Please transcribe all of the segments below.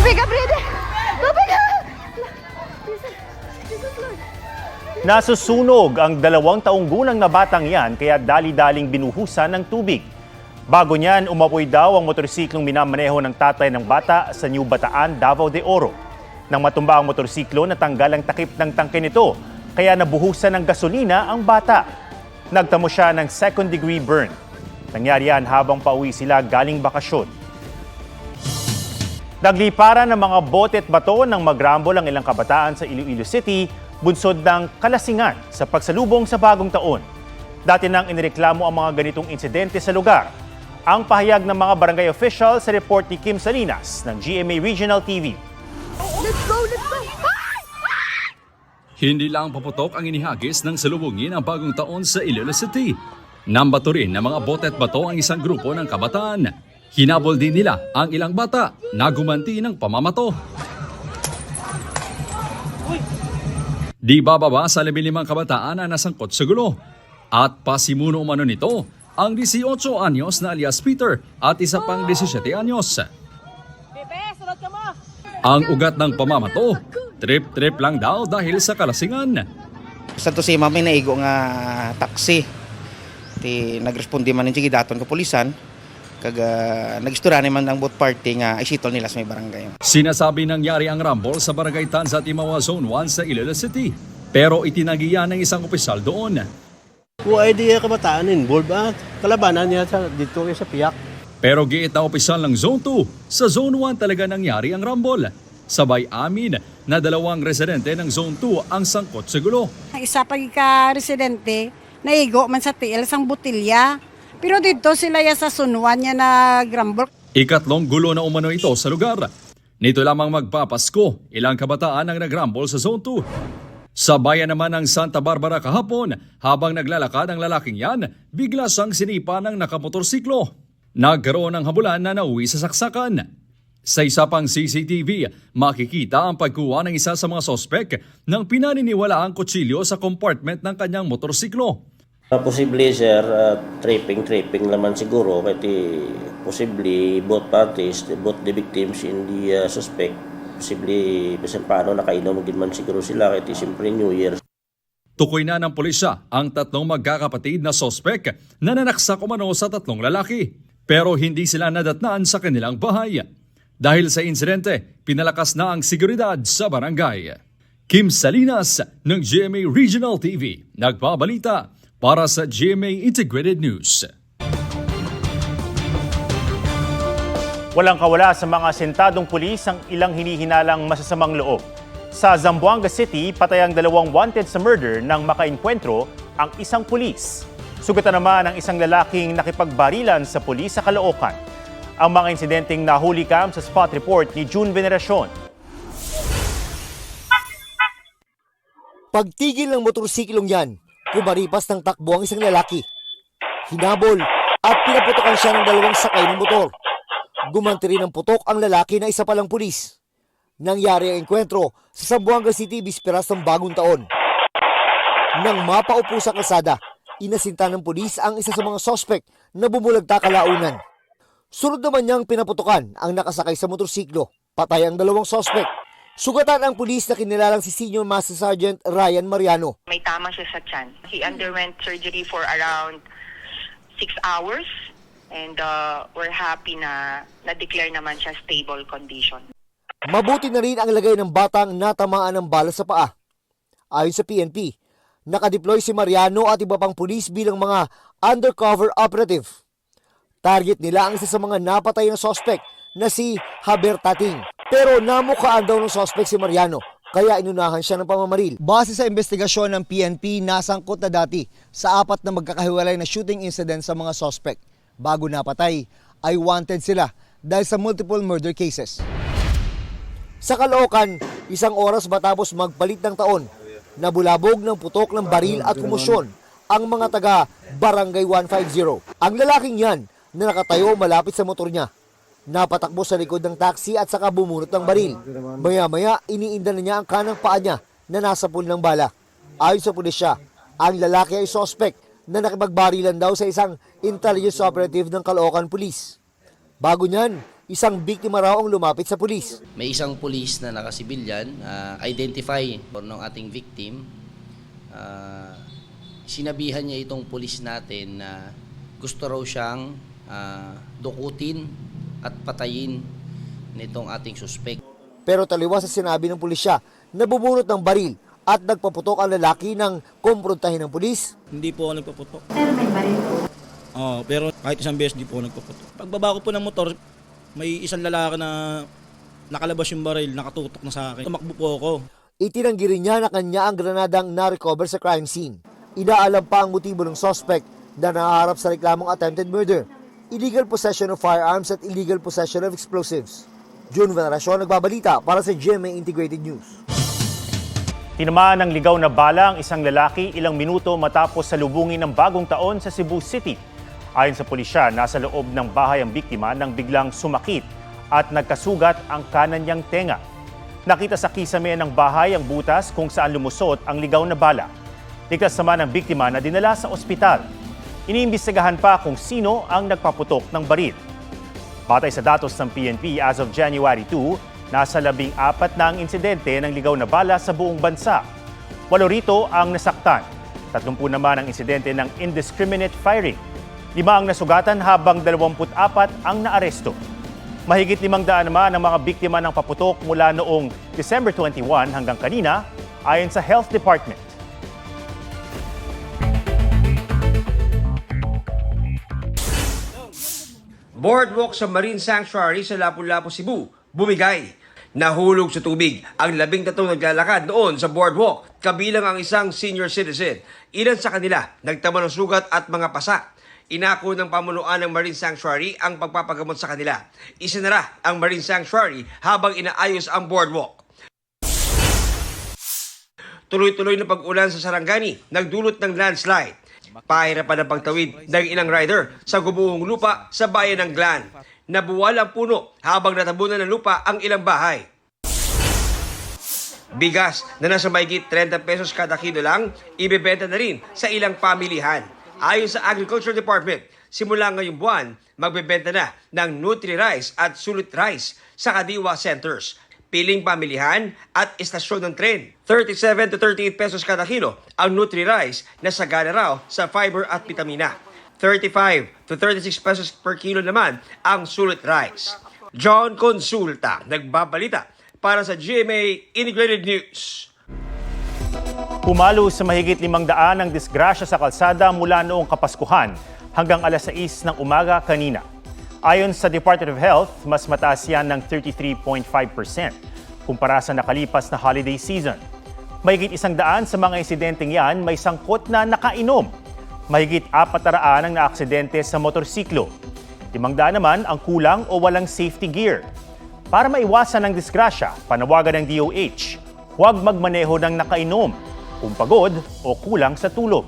Tubig ka, Brede! Tubig ka! Nasusunog ang 2 taong gulang na batang yan kaya dali-daling binuhusan ng tubig. Bago niyan, umapoy daw ang motorsiklong minamaneho ng tatay ng bata sa New Bataan, Davao de Oro. Nang matumba ang motorsiklo, natanggal ang takip ng tangke nito, kaya nabuhusan ng gasolina ang bata. Nagtamo siya ng second-degree burn. Nangyari yan habang pauwi sila galing bakasyon. Nagliparan ng mga bote at bato nang magrambol ang ilang kabataan sa Iloilo City, bunsod ng kalasingan sa pagsalubong sa bagong taon. Dati nang inireklamo ang mga ganitong insidente sa lugar. Ang pahayag ng mga barangay official sa report ni Kim Salinas ng GMA Regional TV. Let's go! Let's go! Hindi lang paputok ang inihagis ng salubungin ang bagong taon sa Iloilo City. Nambato rin ng mga bote at bato ang isang grupo ng kabataan. Hinabol din nila ang ilang bata na gumanti ng pamamato. Di bababa sa 15 kabataan na nasangkot sa gulo. At pasimuno umano nito ang 18 anyos na alias Peter at isa pang 17 anyos. Ang ugat ng pamamato, trip-trip lang daw dahil sa kalasingan. Sa to si mami naigo nga taxi. Ti nagrespondi man ni daton ko pulisan. Nagistura naman ang both party nga isitol nila sa may barangay. Sinasabi nangyari ang rumble sa barangay Tanza Timawa Zone 1 sa Iloilo City. Pero itinagiya ng isang opisyal doon. Kung idea kabataan involved kalabanan niya dito sa Piak. Pero giit na opisyal ng Zone 2, sa Zone 1 talaga nangyari ang rumble. Sabay amin na 2 residente ng Zone 2 ang sangkot sa gulo. Ang isa pag ka-residente, naigo man sa tiil sang butilya. Pero dito sila sa sunuan niya na grambol. Ikatlong gulo na umano ito sa lugar. Nito lamang magpapasko, ilang kabataan ang nagrambol sa Zone 2. Sa bayan naman ng Santa Barbara kahapon, habang naglalakad ang lalaking yan, bigla siyang sinipa ng nakamotorsiklo. Nagkaroon ng habulan na nauwi sa saksakan. Sa isa pang CCTV, makikita ang pagkuha ng isa sa mga sospek ng pinaniniwalaang kutsilyo sa compartment ng kanyang motorsiklo. Posible sir, tripping laman siguro kasi possibly both parties, both the victims and the suspect, possibly bisan paano nakainom din man siguro sila kasi siyempre New Year. Tukoy na ng pulisya ang 3 magkakapatid na sospek na nanaksak umano sa 3 lalaki. Pero hindi sila nadatnaan sa kanilang bahay. Dahil sa insidente, pinalakas na ang seguridad sa barangay. Kim Salinas ng GMA Regional TV, nagbabalita para sa GMA Integrated News. Walang kawala sa mga sentadong pulis ang ilang hinihinalang masasamang loob. Sa Zamboanga City, patay ang 2 wanted sa murder nang makainkwentro ang isang pulis. Sugatan naman ang isang lalaking nakipagbarilan sa pulis sa Caloocan. Ang mga insidenteng nahuli kam sa spot report ni June Veneracion. Pagtigil ng motorsiklong yan, kumaripas ng takbo ang isang lalaki. Hinabol at pinaputokan siya ng 2 sakay ng motor. Gumanti rin ng putok ang lalaki na isa palang pulis. Nangyari ang enkwentro sa Zamboanga City bisperas ng bagong taon. Nang mapaupo sa kalsada, inasinta ng pulis ang isa sa mga sospek na bumulagta kalaunan. Sunod naman niyang pinaputokan ang nakasakay sa motorsiklo. Patay ang 2 sospek. Sugatan ang pulis na kinilalang si Senior Master Sergeant Ryan Mariano. May tama siya sa tiyan. He underwent surgery for around 6 hours and we're happy na na-declare naman siya stable condition. Mabuti na rin ang lagay ng batang natamaan ng bala sa paa. Ayon sa PNP, nakadeploy si Mariano at iba pang pulis bilang mga undercover operative. Target nila ang isa sa mga napatay ng sospek na si Haber Tating. Pero namukhaan daw ng sospek si Mariano, kaya inunahan siya ng pamamaril. Base sa investigasyon ng PNP, nasangkot na dati sa 4 na magkakahiwalay na shooting incident sa mga sospek. Bago napatay, ay wanted sila dahil sa multiple murder cases. Sa Caloocan, 1 oras matapos magpalit ng taon, nabulabog ng putok ng baril at kumusyon ang mga taga Barangay 150. Ang lalaking yan na nakatayo malapit sa motor niya. Napatakbo sa likod ng taxi at saka bumunot ng baril. Maya-maya, iniinda na niya ang kanang paa niya na nasa pool ng bala. Ayon sa pulisya, ang lalaki ay suspect na nakipagbarilan daw sa isang intelligence operative ng Caloocan Police. Bago niyan, isang biktima raw ang lumapit sa pulis. May isang pulis na nakasibilyan, identify ng ating victim. Sinabihan niya itong pulis natin na gusto raw siyang dukutin at patayin nitong ating suspect. Pero taliwas sa sinabi ng pulisya, nabubunot ng baril at nagpaputok ang lalaki ng kumprontahin ng pulis. Hindi po ako nagpaputok. Pero may baril po? Oo, pero kahit isang beses di po ako nagpaputok. Pagbaba ko po ng motor, may isang lalaki na nakalabas yung baril, nakatutok na sa akin. Tumakbo po ako. Itinanggi rin niya na kanya ang granadang na-recover sa crime scene. Inaalam pa ang motibo ng suspect na nahaharap sa reklamong attempted murder, illegal possession of firearms at illegal possession of explosives. June Veneracion, nagbabalita para sa GMA Integrated News. Tinamaan ng ligaw na bala ang isang lalaki ilang minuto matapos salubungin ng bagong taon sa Cebu City. Ayon sa pulisya, nasa loob ng bahay ang biktima nang biglang sumakit at nagkasugat ang kanan niyang tenga. Nakita sa kisame ng bahay ang butas kung saan lumusot ang ligaw na bala. Ligtas naman ang biktima na dinala sa ospital. Iniimbestigahan pa kung sino ang nagpaputok ng baril. Batay sa datos ng PNP, as of January 2, nasa 14 na ang insidente ng ligaw na bala sa buong bansa. 8 rito ang nasaktan. 30 naman ang insidente ng indiscriminate firing. 5 ang nasugatan habang 24 ang naaresto. Mahigit 500 naman ang mga biktima ng paputok mula noong December 21 hanggang kanina, ayon sa Health Department. Boardwalk sa Marine Sanctuary sa Lapu-Lapu, Cebu, bumigay. Nahulog sa tubig ang 13 naglalakad noon sa boardwalk, kabilang ang isang senior citizen. Ilan sa kanila nagtama ng sugat at mga pasa. Inako ng pamunuan ng Marine Sanctuary ang pagpapagamot sa kanila. Isinara ang Marine Sanctuary habang inaayos ang boardwalk. Tuloy-tuloy na pag-ulan sa Sarangani, nagdulot ng landslide. Pahirapan ang pagtawid ng ilang rider sa gubuhong lupa sa bayan ng Glan. Nabuwal ang puno habang natabunan ng lupa ang ilang bahay. Bigas na nasa mahigit 30 pesos kada kilo lang, ibebenta na rin sa ilang pamilihan. Ayon sa Agriculture Department, simula ngayong buwan, magbebenta na ng Nutri-Rice at Sulit Rice sa Kadiwa Centers, piling pamilihan at istasyon ng tren. 37 to 38 pesos kada kilo ang Nutri-Rice na sagana raw sa fiber at vitamina. 35 to 36 pesos per kilo naman ang Sulit Rice. John Consulta, nagbabalita para sa GMA Integrated News. Pumalo sa mahigit 500 ang disgrasya sa kalsada mula noong Kapaskuhan hanggang alas 6 ng umaga kanina. Ayon sa Department of Health, mas mataas yan ng 33.5% kumpara sa nakalipas na holiday season. Mahigit 100 sa mga insidenteng yan may sangkot na nakainom. Mahigit 400 ang naaksidente sa motorsiklo. 500 naman ang kulang o walang safety gear. Para maiwasan ang disgrasya, panawagan ng DOH, huwag magmaneho ng nakainom, kung pagod o kulang sa tulog.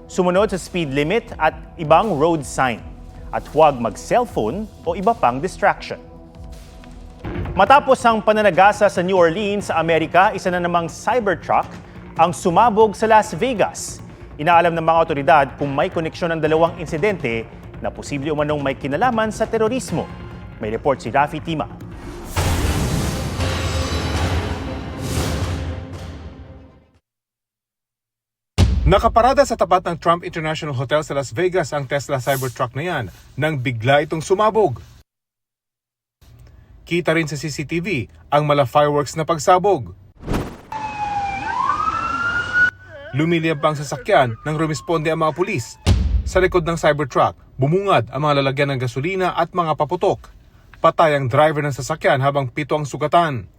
Sumunod sa speed limit at ibang road sign. At huwag mag-cellphone o iba pang distraction. Matapos ang pananagasa sa New Orleans sa Amerika, isa na namang Cybertruck ang sumabog sa Las Vegas. Inaalam ng mga otoridad kung may koneksyon ng dalawang insidente na posible umanong may kinalaman sa terorismo. May report si Rafi Tima. Nakaparada sa tapat ng Trump International Hotel sa Las Vegas ang Tesla Cybertruck na yan nang bigla itong sumabog. Kita rin sa CCTV ang mala fireworks na pagsabog. Lumiliyab pa ang sasakyan nang rumisponde ang mga pulis. Sa likod ng Cybertruck, bumungad ang mga lalagyan ng gasolina at mga paputok. Patay ang driver ng sasakyan habang 7 ang sugatan.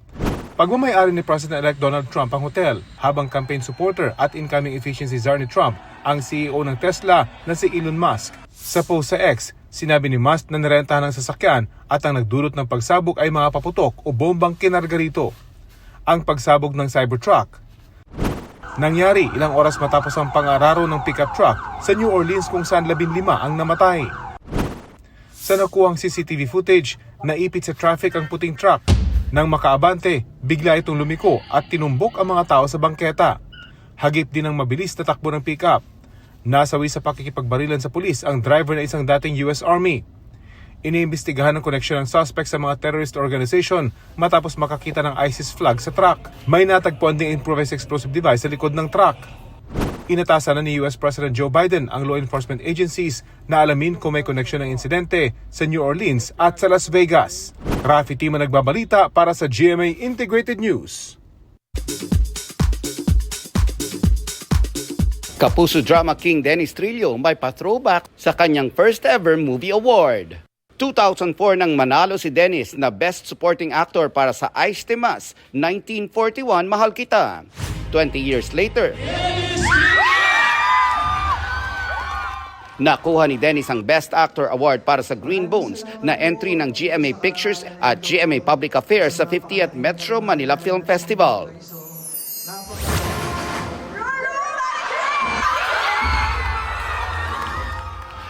Pagmamayari ni President-elect Donald Trump ang hotel, habang campaign supporter at incoming efficiency czar ni Trump ang CEO ng Tesla na si Elon Musk. Sa post sa X, sinabi ni Musk na nirentahan ng sasakyan at ang nagdulot ng pagsabog ay mga paputok o bombang kinarga rito. Ang pagsabog ng Cybertruck nangyari ilang oras matapos ang pangararo ng pickup truck sa New Orleans kung saan 15 ang namatay. Sa nakuhang CCTV footage, naipit sa traffic ang puting truck. Nang makaabante, bigla itong lumiko at tinumbok ang mga tao sa bangketa. Hagip din ang mabilis na takbo ng pickup. Nasawi sa pakikipagbarilan sa pulis ang driver na isang dating US Army. Iniimbestigahan ang koneksyon ng suspect sa mga terrorist organization matapos makakita ng ISIS flag sa truck. May natagpuan ding improvised explosive device sa likod ng truck. Inatasan na ni US President Joe Biden ang law enforcement agencies na alamin kung may koneksyon ng insidente sa New Orleans at sa Las Vegas. Rafi Tima nagbabalita para sa GMA Integrated News. Kapuso drama king Dennis Trillo may pa-throwback sa kanyang first ever movie award. 2004 nang manalo si Dennis na Best Supporting Actor para sa Ice Temas, 1941 Mahal Kita. 20 years later, nakuha ni Dennis ang Best Actor Award para sa Green Bones na entry ng GMA Pictures at GMA Public Affairs sa 50th Metro Manila Film Festival.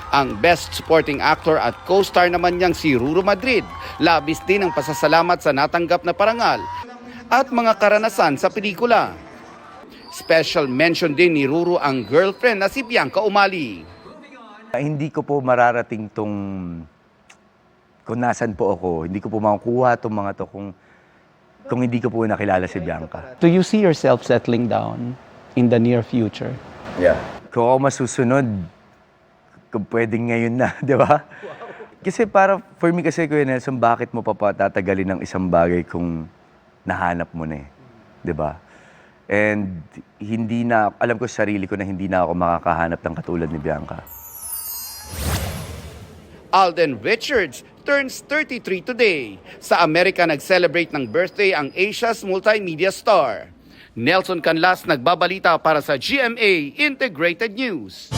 Ang Best Supporting Actor at co-star naman niyang si Ruru Madrid, labis din ang pasasalamat sa natanggap na parangal at mga karanasan sa pelikula. Special mention din ni Ruru ang girlfriend na si Bianca Umali. Hindi ko po mararating kung nasan po ako. Hindi ko po makukuha itong mga to kung hindi ko po nakilala si Bianca. Do you see yourself settling down in the near future? Yeah. Kung ako masusunod, kung pwedeng ngayon na, di ba? Kasi for me kasi, Kuya Nelson, bakit mo papatatagalin ng isang bagay kung nahanap mo na eh? Di ba? And alam ko sa sarili ko na hindi na ako makakahanap ng katulad ni Bianca. Alden Richards turns 33 today. Sa Amerika nag-celebrate ng birthday ang Asia's multimedia star. Nelson Canlas nagbabalita para sa GMA Integrated News.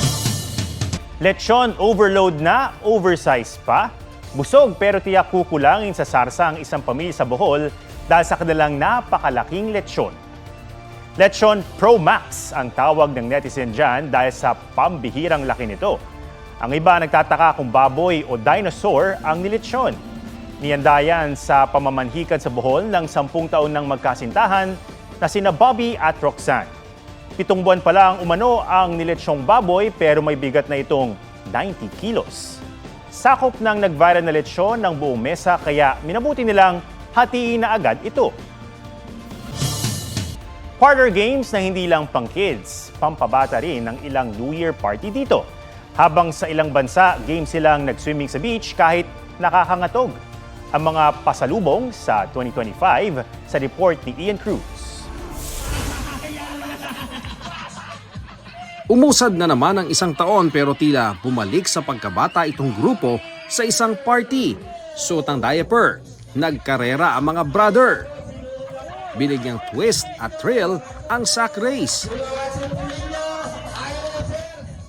Lechon overload na, oversize pa. Busog pero tiyak kukulangin sa sarsa ang isang pamilya sa Bohol dahil sa kanilang napakalaking lechon. Lechon Pro Max ang tawag ng netizen dyan dahil sa pambihirang laki nito. Ang iba nagtataka kung baboy o dinosaur ang nilitsyon. Niyandayan sa pamamanhikan sa Bohol ng 10 taon ng magkasintahan na sina Bobby at Roxanne. 7 buwan pa lang umano ang niletsyong baboy pero may bigat na itong 90 kilos. Sakop ng nag-viral na lechon ng buong mesa kaya minabuti nilang hatiin na agad ito. Parlor games na hindi lang pang kids, pampabata rin ng ilang New Year party dito. Habang sa ilang bansa, game silang nag-swimming sa beach kahit nakakangatog. Ang mga pasalubong sa 2025 sa report ni Ian Cruz. Umusad na naman ang isang taon pero tila bumalik sa pagkabata itong grupo sa isang party. Suot ang diaper, nagkarera ang mga brother. Binigyang twist at thrill ang sack race.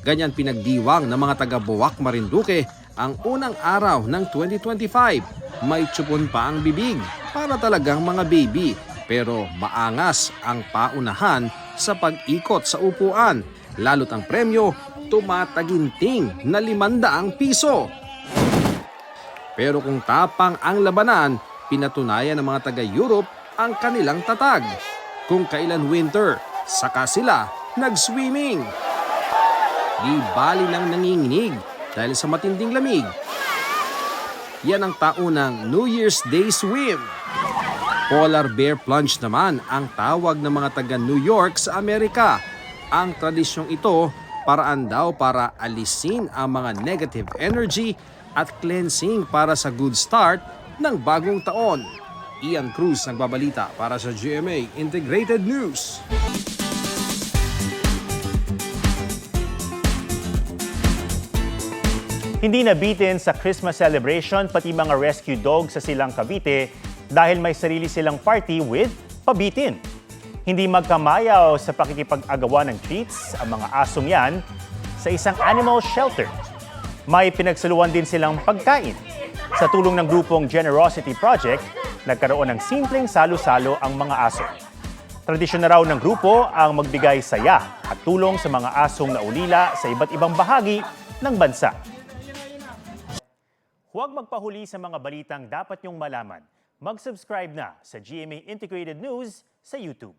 Ganyan pinagdiwang ng mga taga-Buwak Marinduque ang unang araw ng 2025. May tsupon pa ang bibig para talagang mga baby pero maangas ang paunahan sa pag-ikot sa upuan. Lalo't ang premyo tumataginting na 500 piso. Pero kung tapang ang labanan, pinatunayan ng mga taga-Europe ang kanilang tatag. Kung kailan winter, saka sila nag-swimming. Di bali lang nanginginig dahil sa matinding lamig. Yan ang taunang New Year's Day swim. Polar bear plunge naman ang tawag ng mga taga New York sa Amerika. Ang tradisyong ito paraan daw para alisin ang mga negative energy at cleansing para sa good start ng bagong taon. Ian Cruz nagbabalita para sa GMA Integrated News. Hindi nabitin sa Christmas celebration pati mga rescue dogs sa Silang Cavite dahil may sarili silang party with pabitin. Hindi magkamayaw sa pakikipag-agawa ng treats ang mga asong yan sa isang animal shelter. May pinagsaluan din silang pagkain. Sa tulong ng grupong Generosity Project, nagkaroon ng simpleng salo-salo ang mga aso. Tradisyon na raw ng grupo ang magbigay saya at tulong sa mga asong naulila sa iba't ibang bahagi ng bansa. Huwag magpahuli sa mga balitang dapat niyong malaman. Mag-subscribe na sa GMA Integrated News sa YouTube.